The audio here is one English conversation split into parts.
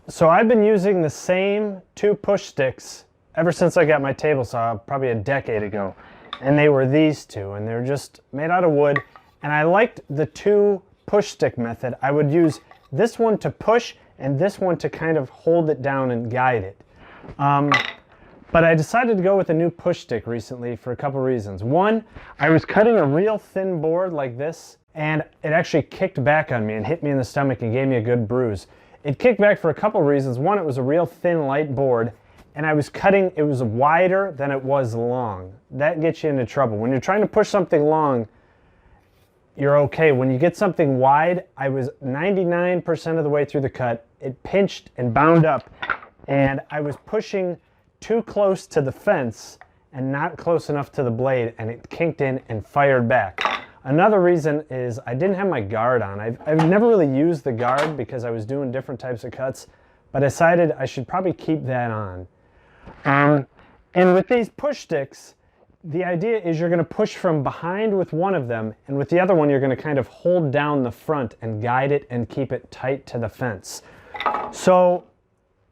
So I've been using the same two push sticks ever since I got my table saw, probably a decade ago. And they were these two, and they're just made out of wood. And I liked the two push stick method. I would use this one to push and this one to kind of hold it down and guide it. But I decided to go with a new push stick recently for a couple reasons. One, I was cutting a real thin board like this, and it actually kicked back on me and hit me in the stomach and gave me a good bruise. It kicked back for a couple reasons. One, it was a real thin, light board, and I was cutting, it was wider than it was long. That gets you into trouble. When you're trying to push something long, you're okay. When you get something wide, I was 99% of the way through the cut. It pinched and bound up, and I was pushing too close to the fence and not close enough to the blade, and it kinked in and fired back. Another reason is I didn't have my guard on. I've never really used the guard because I was doing different types of cuts, but I decided I should probably keep that on. And with these push sticks, the idea is you're going to push from behind with one of them, and with the other one you're going to kind of hold down the front and guide it and keep it tight to the fence. So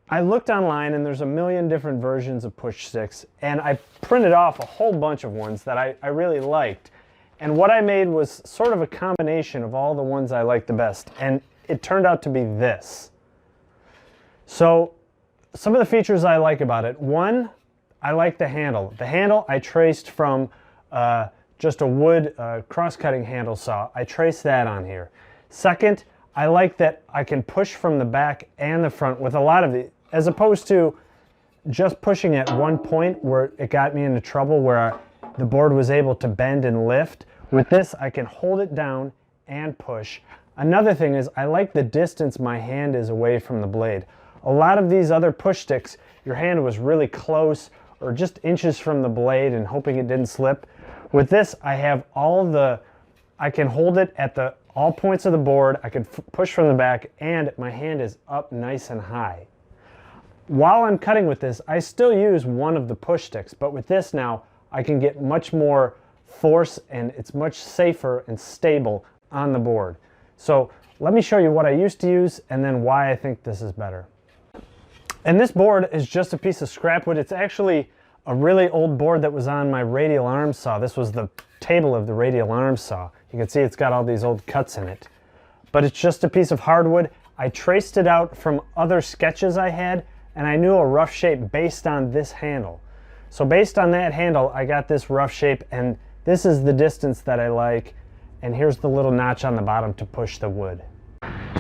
I looked online, and there's a million different versions of push sticks, and I printed off a whole bunch of ones that I really liked. And what I made was sort of a combination of all the ones I liked the best, and it turned out to be this. So some of the features I like about it. One, I like the handle. The handle I traced from just a wood cross-cutting handle saw. I traced that on here. Second, I like that I can push from the back and the front with a lot of the, as opposed to just pushing at one point where it got me into trouble where the board was able to bend and lift. With this, I can hold it down and push. Another thing is I like the distance my hand is away from the blade. A lot of these other push sticks, your hand was really close or just inches from the blade and hoping it didn't slip. With this, I have I can hold it at all points of the board, I can push from the back, and my hand is up nice and high. While I'm cutting with this, I still use one of the push sticks, but with this now, I can get much more force and it's much safer and stable on the board. So let me show you what I used to use and then why I think this is better. And this board is just a piece of scrap wood. It's actually a really old board that was on my radial arm saw. This was the table of the radial arm saw. You can see it's got all these old cuts in it. But it's just a piece of hardwood. I traced it out from other sketches I had, and I knew a rough shape based on this handle. So based on that handle, I got this rough shape, and this is the distance that I like, and here's the little notch on the bottom to push the wood.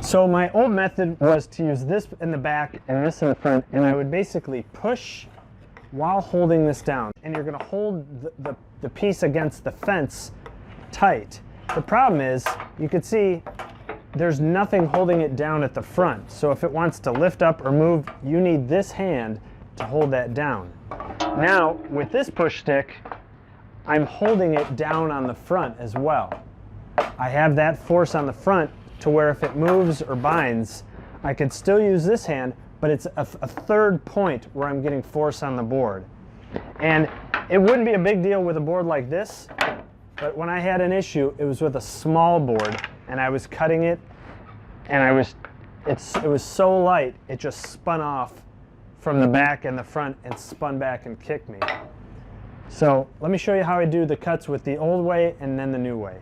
So my old method was to use this in the back and this in the front, and I would basically push while holding this down. And you're going to hold the piece against the fence tight. The problem is, you can see there's nothing holding it down at the front. So if it wants to lift up or move, you need this hand to hold that down. Now, with this push stick, I'm holding it down on the front as well. I have that force on the front to where if it moves or binds, I could still use this hand, but it's a third point where I'm getting force on the board. And it wouldn't be a big deal with a board like this, but when I had an issue, it was with a small board, and I was cutting it, and it was so light, it just spun off from the back and the front and spun back and kicked me. So let me show you how I do the cuts with the old way and then the new way.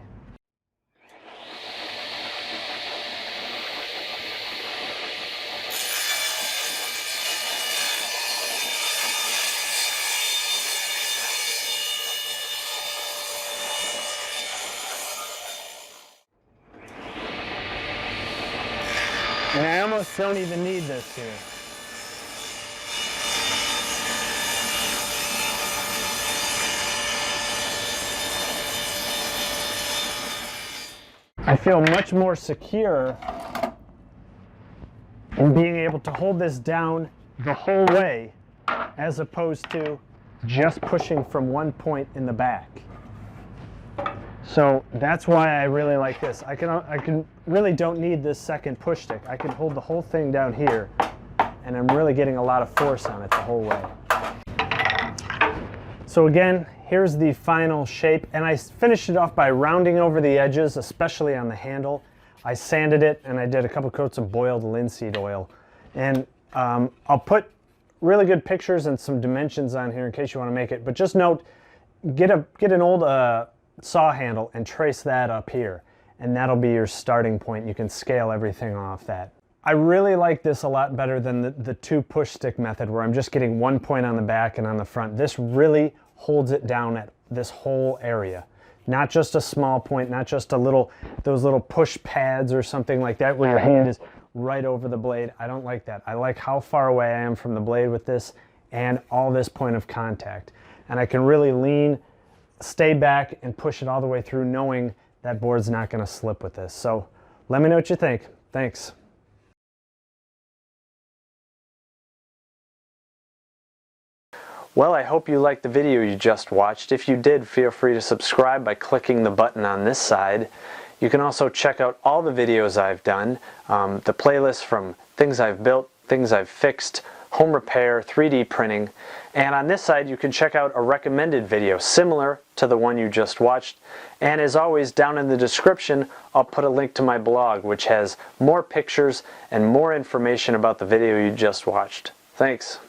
And I almost don't even need this here. I feel much more secure in being able to hold this down the whole way as opposed to just pushing from one point in the back. So that's why I really like this. I really don't need this second push stick. I can hold the whole thing down here, and I'm really getting a lot of force on it the whole way. So again, here's the final shape, and I finished it off by rounding over the edges, especially on the handle. I sanded it, and I did a couple coats of boiled linseed oil. And I'll put really good pictures and some dimensions on here in case you want to make it, but just note, get an old saw handle and trace that up here, and that'll be your starting point. You can scale everything off that. I really like this a lot better than the two push stick method where I'm just getting one point on the back and on the front. This really holds it down at this whole area. Not just a small point, not just those little push pads or something like that where your hand is right over the blade. I don't like that. I like how far away I am from the blade with this and all this point of contact. And I can really lean, stay back, and push it all the way through knowing that board's not going to slip with this. So let me know what you think. Thanks. Well, I hope you liked the video you just watched. If you did, feel free to subscribe by clicking the button on this side. You can also check out all the videos I've done, the playlist from things I've built, things I've fixed, home repair, 3D printing, and on this side you can check out a recommended video similar to the one you just watched. And as always, down in the description I'll put a link to my blog, which has more pictures and more information about the video you just watched. Thanks.